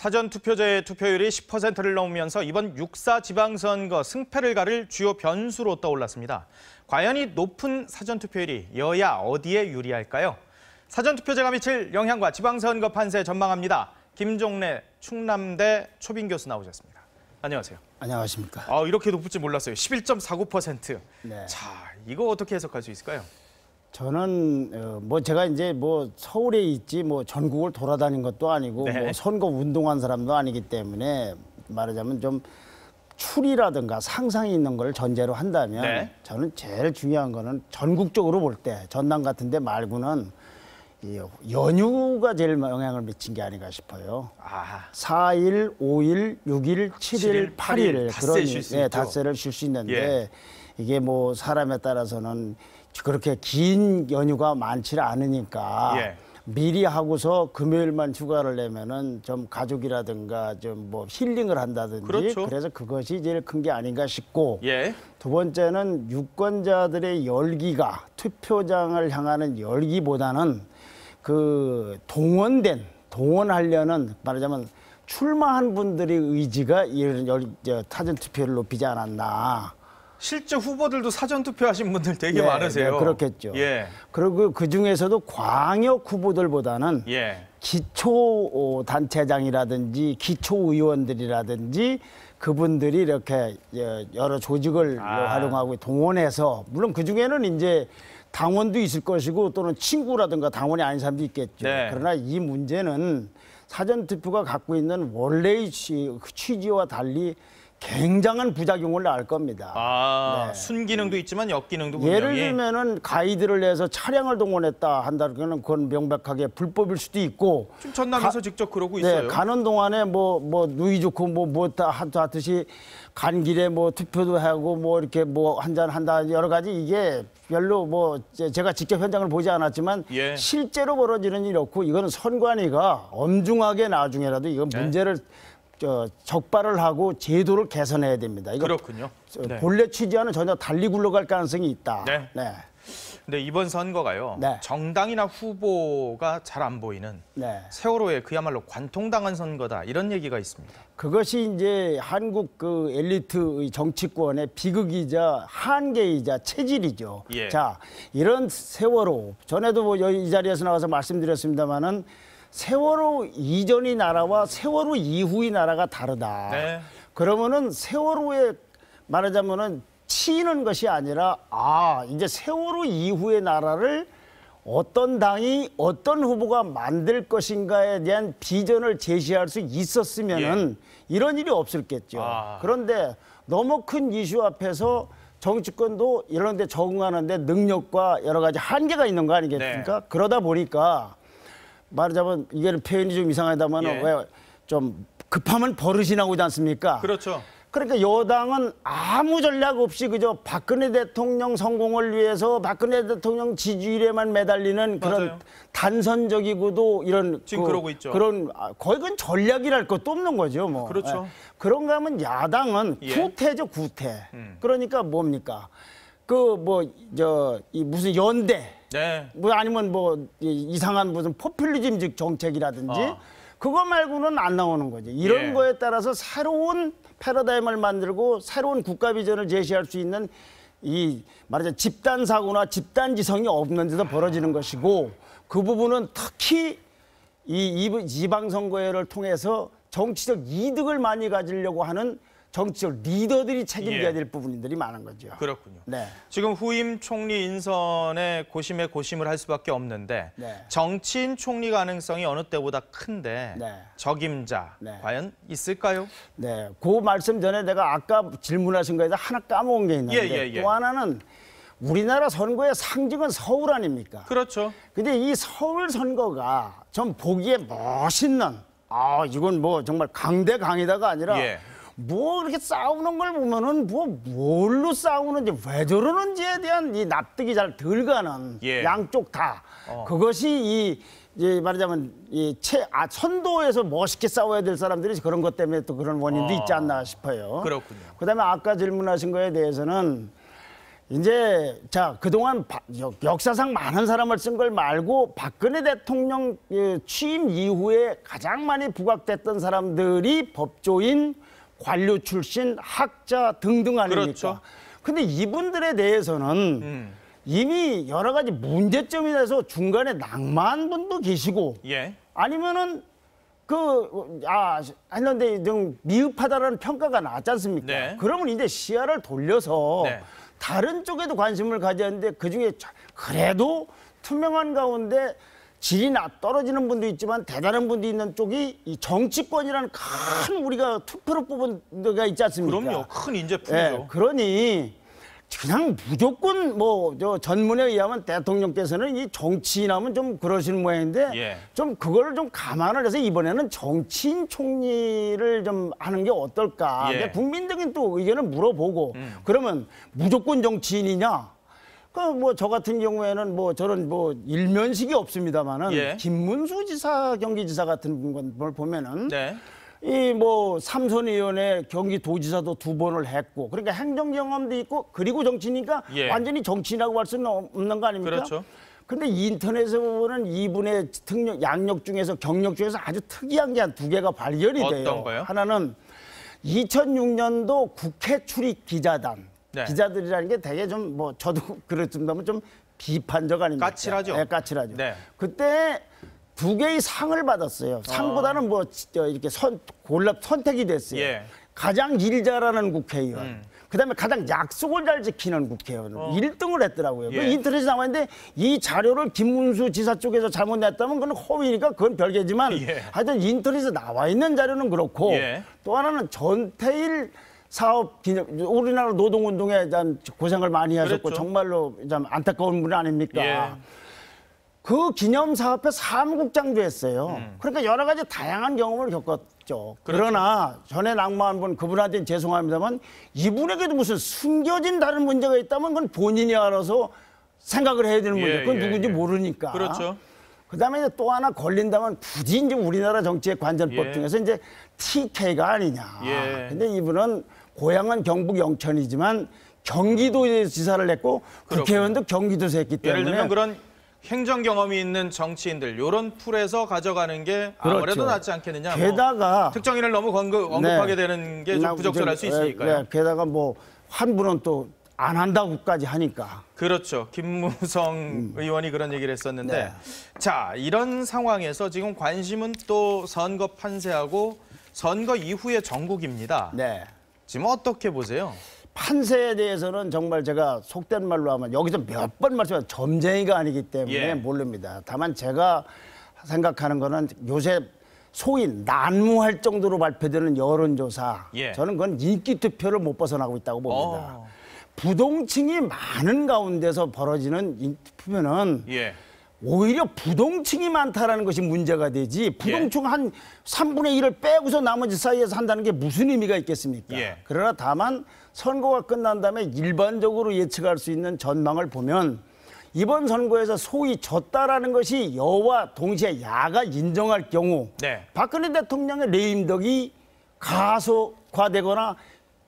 사전투표제의 투표율이 10%를 넘으면서 이번 6.4 지방선거 승패를 가를 주요 변수로 떠올랐습니다. 과연 이 높은 사전투표율이 여야 어디에 유리할까요? 사전투표제가 미칠 영향과 지방선거 판세 전망합니다. 김종래 충남대 초빙 교수 나오셨습니다. 안녕하세요. 안녕하십니까. 이렇게 높을 줄 몰랐어요. 11.49%. 네. 자, 이거 어떻게 해석할 수 있을까요? 저는 제가 이제 서울에 있지 전국을 돌아다닌 것도 아니고 네. 선거 운동한 사람도 아니기 때문에 말하자면 좀 추리라든가 상상이 있는 걸 전제로 한다면 네. 저는 제일 중요한 거는 전국적으로 볼 때 전남 같은 데 말고는 이 연휴가 제일 영향을 미친 게 아닌가 싶어요. 4일, 5일, 6일, 7일, 8일 그런 닷새를 쉴 수 있는데 예. 이게 사람에 따라서는 그렇게 긴 연휴가 많지 않으니까 예. 미리 하고서 금요일만 휴가를 내면은 좀 가족이라든가 좀 힐링을 한다든지 그렇죠. 그래서 그것이 제일 큰 게 아닌가 싶고 예. 두 번째는 유권자들의 열기가 투표장을 향하는 열기보다는 동원하려는 말하자면 출마한 분들의 의지가 이런 사전 투표를 높이지 않았나. 실제 후보들도 사전투표하신 분들 되게 많으세요. 네, 그렇겠죠. 예. 그리고 그 중에서도 광역 후보들보다는 예. 기초 단체장이라든지 기초 의원들이라든지 그분들이 이렇게 여러 조직을 활용하고 동원해서 물론 그 중에는 이제 당원도 있을 것이고 또는 친구라든가 당원이 아닌 사람도 있겠죠. 네. 그러나 이 문제는 사전투표가 갖고 있는 원래의 취지와 달리 굉장한 부작용을 낳을 겁니다. 네. 순기능도 있지만 역기능도 분명히. 예를 들면은 가이드를 내서 차량을 동원했다 한다면 그건 명백하게 불법일 수도 있고. 지금 전남에서 직접 그러고 있어요. 네, 가는 동안에 누이 좋고 다 하듯이 간 길에 투표도 하고 이렇게 한잔 한다 여러 가지 이게 별로 제가 직접 현장을 보지 않았지만 예. 실제로 벌어지는 일이 없고 이거는 선관위가 엄중하게 나중에라도 이건 문제를 적발을 하고 제도를 개선해야 됩니다. 이거 그렇군요. 본래 취지와는 전혀 달리 굴러갈 가능성이 있다. 네. 네. 근데 이번 선거가요. 네. 정당이나 후보가 잘 안 보이는 세월호에 그야말로 관통당한 선거다. 이런 얘기가 있습니다. 그것이 이제 한국 엘리트 정치권의 비극이자 한계이자 체질이죠. 예. 자, 이런 세월호 전에도 이 자리에서 나와서 말씀드렸습니다마는 세월호 이전의 나라와 세월호 이후의 나라가 다르다. 네. 그러면은 세월호에 말하자면은 치이는 것이 아니라 이제 세월호 이후의 나라를 어떤 당이 어떤 후보가 만들 것인가에 대한 비전을 제시할 수 있었으면은 이런 일이 없었겠죠. 그런데 너무 큰 이슈 앞에서 정치권도 이런 데 적응하는데 능력과 여러 가지 한계가 있는 거 아니겠습니까? 네. 그러다 보니까 말하자면 이게 표현이 좀 이상하다만 왜 좀 급하면 버릇이 나오지 않습니까? 그렇죠. 그러니까 여당은 아무 전략 없이 그저 박근혜 대통령 성공을 위해서 박근혜 대통령 지지율에만 매달리는 그런 맞아요. 단선적이고도 이런 지금 그러고 있죠. 그런 거의 그건 전략이랄 것도 없는 거죠. 그렇죠. 그런가 하면 야당은 구태죠, 구태. 그러니까 뭡니까? 무슨 연대. 네. 아니면 이상한 무슨 포퓰리즘적 정책이라든지 그거 말고는 안 나오는 거지. 이런 거에 따라서 새로운 패러다임을 만들고 새로운 국가 비전을 제시할 수 있는 말하자면 집단 사고나 집단 지성이 없는 데서 벌어지는 것이고 그 부분은 특히 이 지방선거를 통해서 정치적 이득을 많이 가지려고 하는 정치적 리더들이 책임져야 될 부분들이 많은 거죠. 그렇군요. 네. 지금 후임 총리 인선에 고심에 고심을 할 수밖에 없는데 정치인 총리 가능성이 어느 때보다 큰데 적임자 과연 있을까요? 네, 그 말씀 전에 내가 아까 질문하신 거에서 하나 까먹은 게 있는데 또 하나는 우리나라 선거의 상징은 서울 아닙니까? 그렇죠. 근데 이 서울 선거가 좀 보기에 멋있는 이건 정말 강대강이다가 아니라 이렇게 싸우는 걸 보면은 뭘로 싸우는지 왜 저러는지에 대한 이 납득이 잘 덜 가는 양쪽 다 그것이 말하자면 선도에서 멋있게 싸워야 될 사람들이 그런 것 때문에 또 그런 원인도 있지 않나 싶어요. 그렇군요. 그다음에 아까 질문하신 거에 대해서는 이제 자 그동안 역사상 많은 사람을 쓴 걸 말고 박근혜 대통령 취임 이후에 가장 많이 부각됐던 사람들이 법조인, 관료 출신, 학자 등등 아닙니까? 그렇죠. 근데 이분들에 대해서는 이미 여러 가지 문제점이 돼서 중간에 낙마한 분도 계시고 예. 아니면은 했는데 좀 미흡하다라는 평가가 나왔지 않습니까? 네. 그러면 이제 시야를 돌려서 네. 다른 쪽에도 관심을 가져야 하는데 그중에 그래도 투명한 가운데 질이 떨어지는 분도 있지만 대단한 분도 있는 쪽이 이 정치권이라는 큰 우리가 투표로 뽑은 데가 있지 않습니까? 그럼요. 큰 인재품이죠. 예, 그러니 그냥 무조건 전문에 의하면 대통령께서는 이 정치인하면 좀 그러시는 모양인데 예. 좀 그걸 좀 감안을 해서 이번에는 정치인 총리를 좀 하는 게 어떨까? 예. 그러니까 국민적인 또 의견을 물어보고 그러면 무조건 정치인이냐? 저 같은 경우에는 저는 일면식이 없습니다만은 예. 김문수 지사 경기지사 같은 걸 보면은 네. 삼선의원의 경기도지사도 2번을 했고, 그러니까 행정 경험도 있고, 그리고 정치니까 예. 완전히 정치인이라고 할 수는 없는 거 아닙니까? 그렇죠. 근데 인터넷에 보면 이분의 양력 중에서 경력 중에서 아주 특이한 게 한 2개가 발견이 돼요. 어떤 거요? 하나는 2006년도 국회 출입 기자단. 네. 기자들이라는 게 되게 좀 저도 그렇습니다만 좀 비판적 아닙니까? 까칠하죠. 네, 까칠하죠. 네. 그때 2개의 상을 받았어요. 상보다는 이렇게 선택이 됐어요. 예. 가장 일 잘하는 국회의원. 그다음에 가장 약속을 잘 지키는 국회의원. 1등을 했더라고요. 예. 그 인터넷에 나와 있는데 이 자료를 김문수 지사 쪽에서 잘못 냈다면 그건 허위니까 그건 별개지만 예. 하여튼 인터넷에 나와 있는 자료는 그렇고 예. 또 하나는 전태일 사업 기념, 우리나라 노동운동에 고생을 많이 하셨고 그랬죠. 정말로 참 안타까운 분 아닙니까? 예. 그 기념 사업회 사무국장도 했어요. 그러니까 여러 가지 다양한 경험을 겪었죠. 그러나 전에 낙마한 분 그분한테는 죄송합니다만 이분에게도 무슨 숨겨진 다른 문제가 있다면 그건 본인이 알아서 생각을 해야 되는 문제. 그건 누군지 모르니까. 그렇죠. 그다음에 또 하나 걸린다면 굳이 이제 우리나라 정치의 관전법 예. 중에서 이제 TK가 아니냐. 예. 근데 이분은 고향은 경북 영천이지만 경기도에 지사를 했고 국회의원도 경기도에서 했기 때문에 예를 들면 그런 행정 경험이 있는 정치인들 이런 풀에서 가져가는 게 아무래도 그렇죠. 낫지 않겠느냐. 게다가 특정인을 너무 언급하게 되는 게 좀 부적절할 수 있으니까요. 네, 게다가 한 분은 또 안 한다고까지 하니까. 그렇죠. 김무성 의원이 그런 얘기를 했었는데 네. 자, 이런 상황에서 지금 관심은 또 선거 판세하고 선거 이후의 전국입니다. 네. 지금 어떻게 보세요? 판세에 대해서는 정말 제가 속된 말로 하면 여기서 몇 번 말씀하신 점쟁이가 아니기 때문에 예. 모릅니다. 다만 제가 생각하는 거는 요새 소위 난무할 정도로 발표되는 여론조사 예. 저는 그건 인기 투표를 못 벗어나고 있다고 봅니다. 부동층이 많은 가운데서 벌어지는 투표는 예. 오히려 부동층이 많다라는 것이 문제가 되지 부동층 한 3분의 1을 빼고서 나머지 사이에서 한다는 게 무슨 의미가 있겠습니까? 예. 그러나 다만 선거가 끝난 다음에 일반적으로 예측할 수 있는 전망을 보면 이번 선거에서 소위 졌다라는 것이 여와 동시에 야가 인정할 경우 네. 박근혜 대통령의 레임덕이 가속화되거나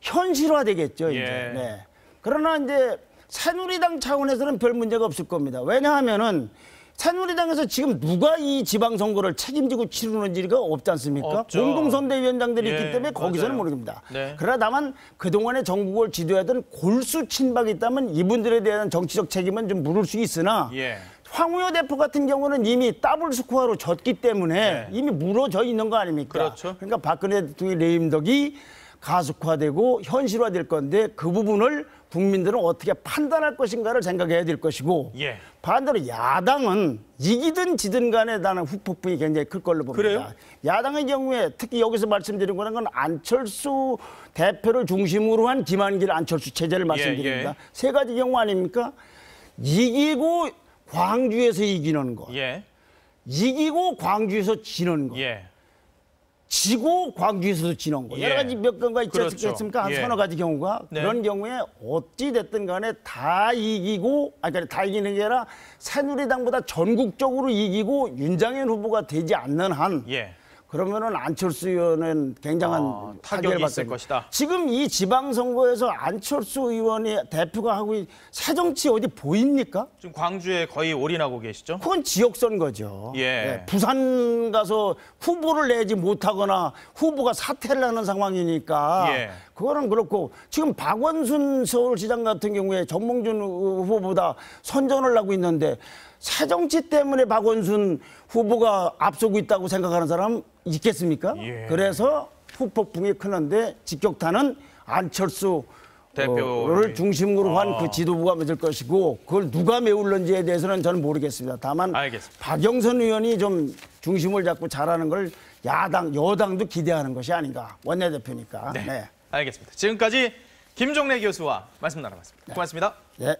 현실화되겠죠. 이제. 예. 네. 그러나 이제 새누리당 차원에서는 별 문제가 없을 겁니다. 왜냐하면은 새누리당에서 지금 누가 이 지방선거를 책임지고 치르는지가 없지 않습니까? 없죠. 공동선대위원장들이 예, 있기 때문에 거기서는 맞아요. 모릅니다. 네. 그러나 다만 그동안에 전국을 지도하던 골수 친박이 있다면 이분들에 대한 정치적 책임은 좀 물을 수 있으나 예. 황우여 대표 같은 경우는 이미 더블 스코어로 졌기 때문에 네. 이미 물어져 있는 거 아닙니까? 그렇죠. 그러니까 박근혜 대통령의 레임덕이 가속화되고 현실화될 건데 그 부분을 국민들은 어떻게 판단할 것인가를 생각해야 될 것이고 예. 반대로 야당은 이기든 지든 간에 나는 후폭풍이 굉장히 클 걸로 봅니다. 그래요? 야당의 경우에 특히 여기서 말씀드린 거는 건 안철수 대표를 중심으로 한 김한길 안철수 체제를 말씀드립니다. 예. 세 가지 경우 아닙니까? 이기고 광주에서 이기는 거. 예. 이기고 광주에서 지는 거. 예. 지고 광주에서도 지는 거. 예. 여러 가지 몇 건가 있지 그렇죠. 않습니까? 한 예. 서너 가지 경우가. 네. 그런 경우에 어찌 됐든 간에 다 이기고, 그러니까 다 이기는 게 아니라 새누리당보다 전국적으로 이기고 윤장현 후보가 되지 않는 한 예. 그러면은 안철수 의원은 굉장한 타격이 받을 있을 것이다. 지금 이 지방선거에서 안철수 의원이 대표가 하고 새정치 어디 보입니까? 지금 광주에 거의 올인하고 계시죠? 그건 지역선거죠. 예. 부산 가서 후보를 내지 못하거나 후보가 사퇴를 하는 상황이니까 예. 그거는 그렇고 지금 박원순 서울시장 같은 경우에 정몽준 후보보다 선전을 하고 있는데 새정치 때문에 박원순 후보가 앞서고 있다고 생각하는 사람 있겠습니까? 예. 그래서 후폭풍이 크는데 직격탄은 안철수 대표를 중심으로 한 그 지도부가 맺을 것이고 그걸 누가 메울는지에 대해서는 저는 모르겠습니다. 다만 알겠습니다. 박영선 의원이 좀 중심을 잡고 잘하는 걸 여당도 기대하는 것이 아닌가. 원내대표니까. 네. 알겠습니다. 지금까지 김종래 교수와 말씀 나눠봤습니다. 고맙습니다. 네.